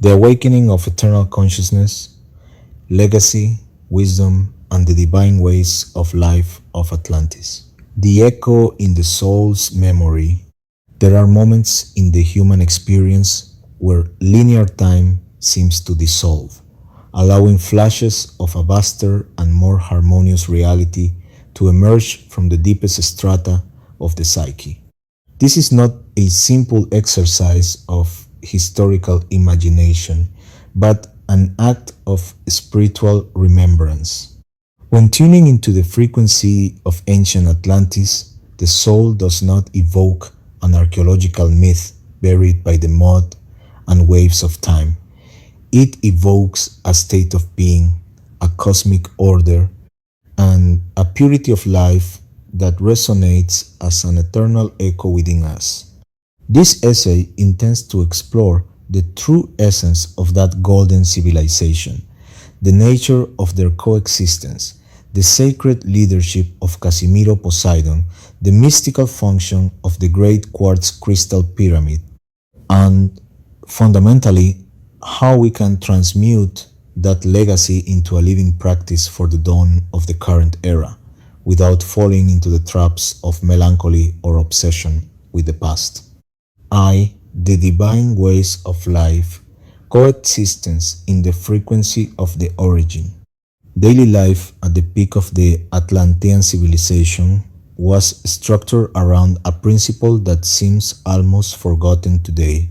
The awakening of eternal consciousness, legacy, wisdom, and the divine ways of life of Atlantis. The echo in the soul's memory. There are moments in the human experience where linear time seems to dissolve, allowing flashes of a vaster and more harmonious reality to emerge from the deepest strata of the psyche. This is not a simple exercise of historical imagination, but an act of spiritual remembrance. When tuning into the frequency of ancient Atlantis, the soul does not evoke an archaeological myth buried by the mud and waves of time. It evokes a state of being, a cosmic order, and a purity of life that resonates as an eternal echo within us. This essay intends to explore the true essence of that golden civilization, the nature of their coexistence, the sacred leadership of Casimiro Poseidon, the mystical function of the great quartz crystal pyramid, and fundamentally, how we can transmute that legacy into a living practice for the dawn of the current era, without falling into the traps of melancholy or obsession with the past. The divine ways of life, coexistence in the frequency of the origin. Daily life at the peak of the Atlantean civilization was structured around a principle that seems almost forgotten today: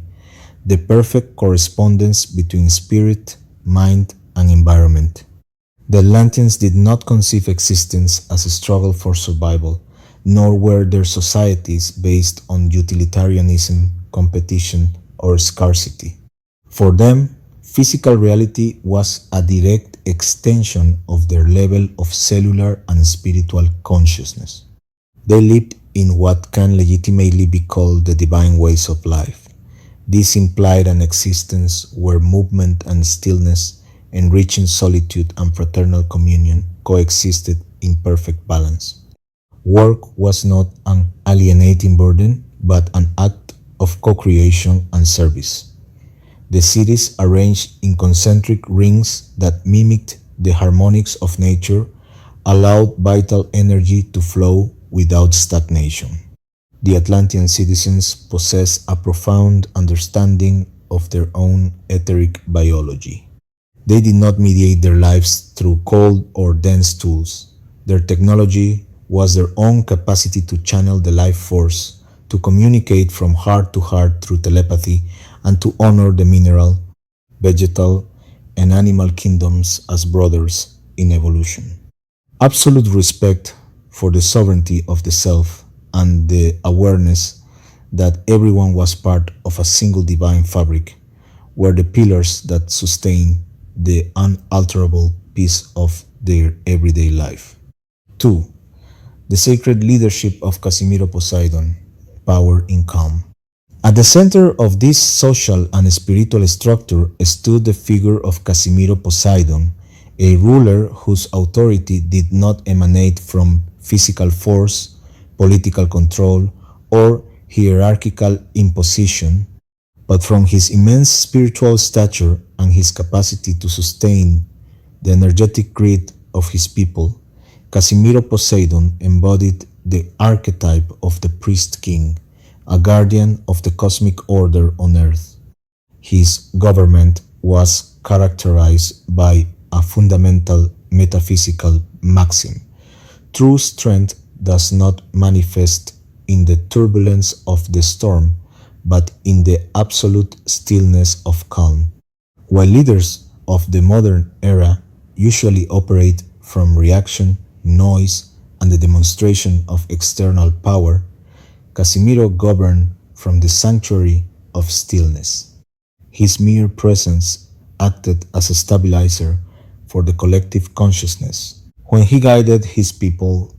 the perfect correspondence between spirit, mind, and environment. The Atlanteans did not conceive existence as a struggle for survival, nor were their societies based on utilitarianism, competition, or scarcity. For them, physical reality was a direct extension of their level of cellular and spiritual consciousness. They lived in what can legitimately be called the divine ways of life. This implied an existence where movement and stillness, enriching solitude and fraternal communion, coexisted in perfect balance. Work was not an alienating burden, but an act of co-creation and service. The cities, arranged in concentric rings that mimicked the harmonics of nature, allowed vital energy to flow without stagnation. The Atlantean citizens possess a profound understanding of their own etheric biology. They did not mediate their lives through cold or dense tools. Their technology was their own capacity to channel the life force, to communicate from heart to heart through telepathy, and to honor the mineral, vegetal, and animal kingdoms as brothers in evolution. Absolute respect for the sovereignty of the self and the awareness that everyone was part of a single divine fabric were the pillars that sustain the unalterable peace of their everyday life. 2. The sacred leadership of Casimiro Poseidon, power in calm. At the center of this social and spiritual structure stood the figure of Casimiro Poseidon, a ruler whose authority did not emanate from physical force, political control, or hierarchical imposition, but from his immense spiritual stature and his capacity to sustain the energetic greed of his people. Casimiro Poseidon embodied the archetype of the priest king, a guardian of the cosmic order on earth. His government was characterized by a fundamental metaphysical maxim: true strength does not manifest in the turbulence of the storm, but in the absolute stillness of calm. While leaders of the modern era usually operate from reaction, noise, and the demonstration of external power, Casimiro governed from the sanctuary of stillness. His mere presence acted as a stabilizer for the collective consciousness. When he guided his people,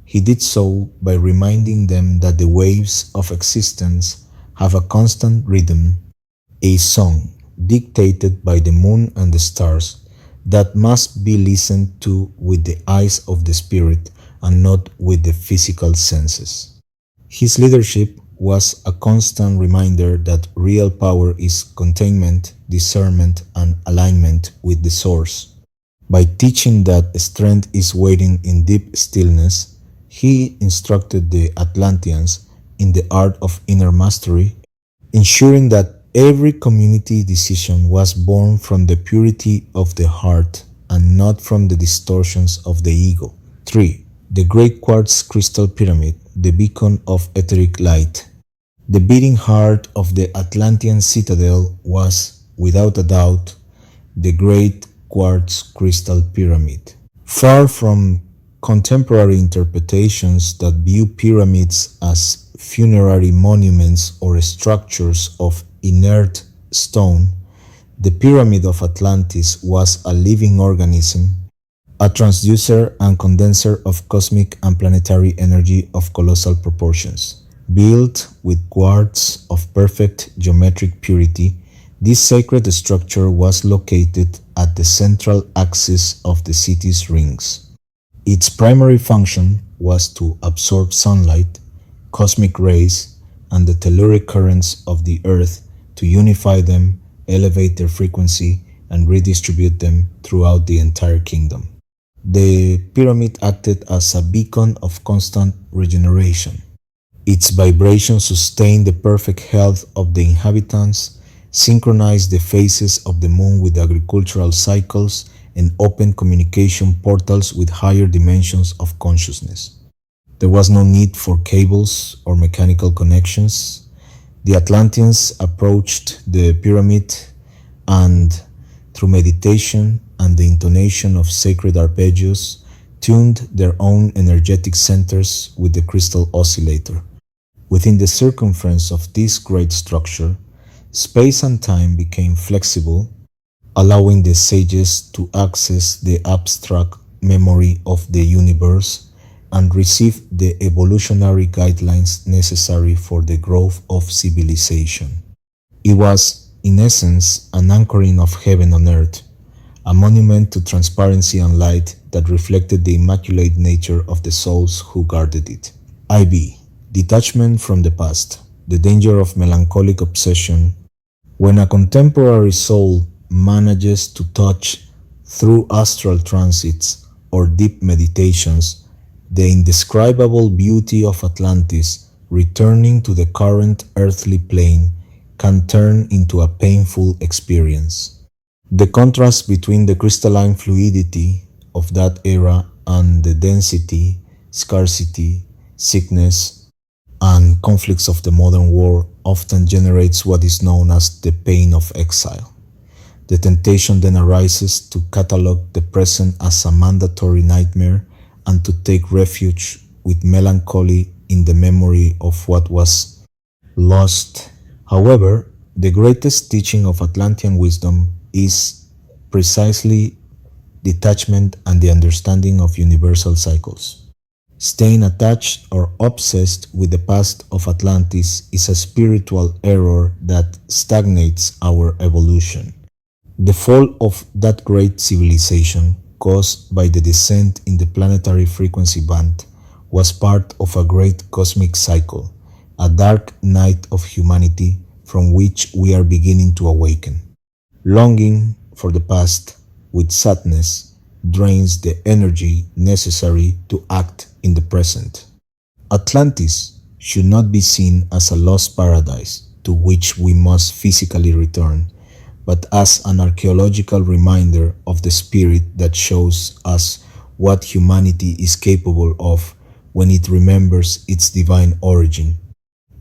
he did so by reminding them that the waves of existence have a constant rhythm, a song dictated by the moon and the stars that must be listened to with the eyes of the spirit and not with the physical senses. His leadership was a constant reminder that real power is containment, discernment, and alignment with the source. By teaching that strength is waiting in deep stillness, he instructed the Atlanteans in the art of inner mastery, ensuring that every community decision was born from the purity of the heart and not from the distortions of the ego. 3. The Great Quartz Crystal Pyramid, the beacon of etheric light. The beating heart of the Atlantean citadel was, without a doubt, the Great Quartz Crystal Pyramid. Far from contemporary interpretations that view pyramids as funerary monuments or structures of inert stone, the Pyramid of Atlantis was a living organism, a transducer and condenser of cosmic and planetary energy of colossal proportions. Built with quartz of perfect geometric purity, this sacred structure was located at the central axis of the city's rings. Its primary function was to absorb sunlight, cosmic rays, and the telluric currents of the earth to unify them, elevate their frequency, and redistribute them throughout the entire kingdom. The pyramid acted as a beacon of constant regeneration. Its vibration sustained the perfect health of the inhabitants, synchronized the phases of the moon with agricultural cycles, and opened communication portals with higher dimensions of consciousness. There was no need for cables or mechanical connections. The Atlanteans approached the pyramid and, through meditation and the intonation of sacred arpeggios, tuned their own energetic centers with the crystal oscillator. Within the circumference of this great structure, space and time became flexible, allowing the sages to access the abstract memory of the universe and receive the evolutionary guidelines necessary for the growth of civilization. It was, in essence, an anchoring of heaven on earth, a monument to transparency and light that reflected the immaculate nature of the souls who guarded it. IB. Detachment from the past, the danger of melancholic obsession. When a contemporary soul manages to touch, through astral transits or deep meditations, the indescribable beauty of Atlantis, returning to the current earthly plane, can turn into a painful experience. The contrast between the crystalline fluidity of that era and the density, scarcity, sickness, and conflicts of the modern world often generates what is known as the pain of exile. The temptation then arises to catalog the present as a mandatory nightmare and to take refuge with melancholy in the memory of what was lost. However, the greatest teaching of Atlantean wisdom is precisely detachment and the understanding of universal cycles. Staying attached or obsessed with the past of Atlantis is a spiritual error that stagnates our evolution. The fall of that great civilization, caused by the descent in the planetary frequency band, was part of a great cosmic cycle, a dark night of humanity from which we are beginning to awaken. Longing for the past with sadness drains the energy necessary to act in the present. Atlantis should not be seen as a lost paradise to which we must physically return, but as an archaeological reminder of the spirit that shows us what humanity is capable of when it remembers its divine origin.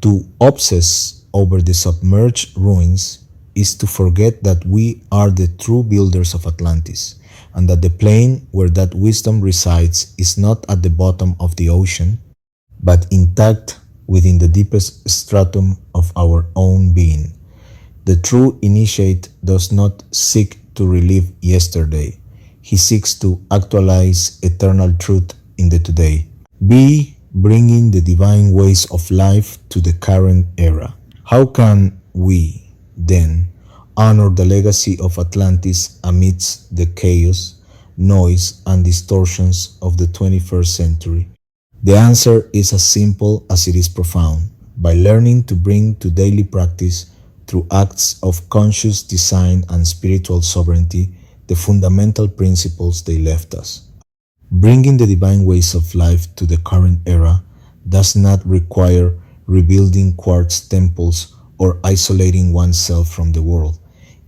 To obsess over the submerged ruins is to forget that we are the true builders of Atlantis, and that the plane where that wisdom resides is not at the bottom of the ocean, but intact within the deepest stratum of our own being. The true initiate does not seek to relive yesterday. He seeks to actualize eternal truth in the today. B. Bringing the divine ways of life to the current era. How can we, then, honor the legacy of Atlantis amidst the chaos, noise, and distortions of the 21st century? The answer is as simple as it is profound: by learning to bring to daily practice through acts of conscious design and spiritual sovereignty, the fundamental principles they left us. Bringing the divine ways of life to the current era does not require rebuilding quartz temples or isolating oneself from the world.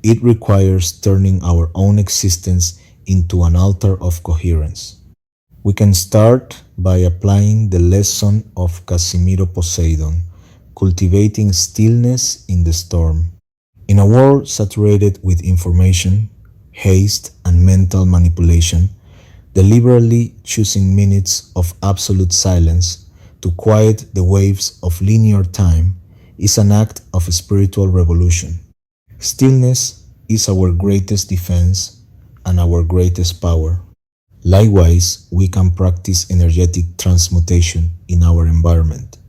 It requires turning our own existence into an altar of coherence. We can start by applying the lesson of Casimiro Poseidon, cultivating stillness in the storm. In a world saturated with information, haste, and mental manipulation, deliberately choosing minutes of absolute silence to quiet the waves of linear time is an act of spiritual revolution. Stillness is our greatest defense and our greatest power. Likewise, we can practice energetic transmutation in our environment.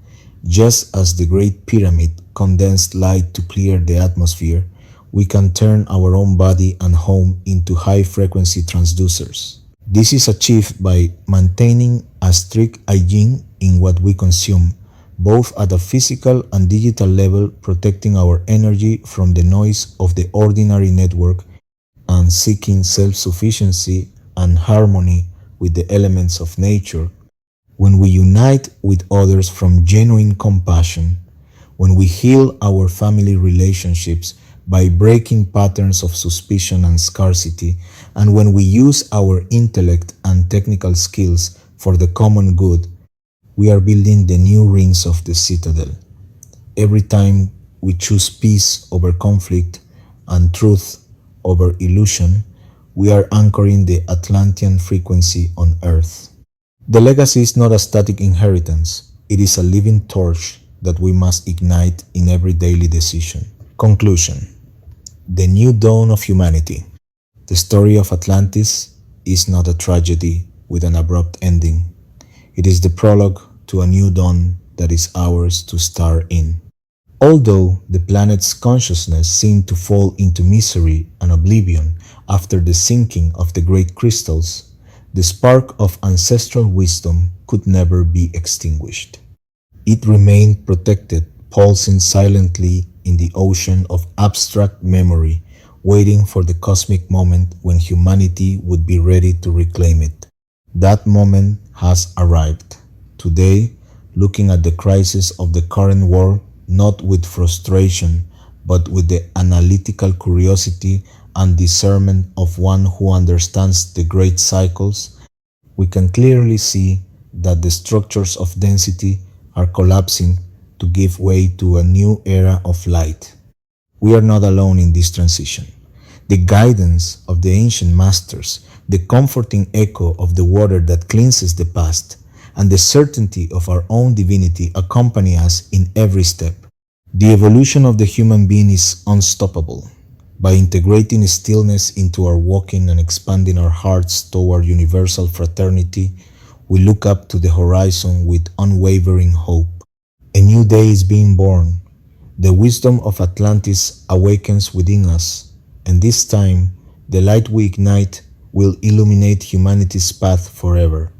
Just as the Great Pyramid condensed light to clear the atmosphere, we can turn our own body and home into high-frequency transducers. This is achieved by maintaining a strict hygiene in what we consume, both at a physical and digital level, protecting our energy from the noise of the ordinary network and seeking self-sufficiency and harmony with the elements of nature. When we unite with others from genuine compassion, when we heal our family relationships by breaking patterns of suspicion and scarcity, and when we use our intellect and technical skills for the common good, we are building the new rings of the citadel. Every time we choose peace over conflict and truth over illusion, we are anchoring the Atlantean frequency on Earth. The legacy is not a static inheritance, it is a living torch that we must ignite in every daily decision. Conclusion. The new dawn of humanity. The story of Atlantis is not a tragedy with an abrupt ending. It is the prologue to a new dawn that is ours to star in. Although the planet's consciousness seemed to fall into misery and oblivion after the sinking of the great crystals, the spark of ancestral wisdom could never be extinguished. It remained protected, pulsing silently in the ocean of abstract memory, waiting for the cosmic moment when humanity would be ready to reclaim it. That moment has arrived. Today, looking at the crisis of the current world, not with frustration, but with the analytical curiosity and discernment of one who understands the great cycles, we can clearly see that the structures of density are collapsing to give way to a new era of light. We are not alone in this transition. The guidance of the ancient masters, the comforting echo of the water that cleanses the past, and the certainty of our own divinity accompany us in every step. The evolution of the human being is unstoppable. By integrating stillness into our walking and expanding our hearts toward universal fraternity, we look up to the horizon with unwavering hope. A new day is being born. The wisdom of Atlantis awakens within us, and this time, the light we ignite will illuminate humanity's path forever.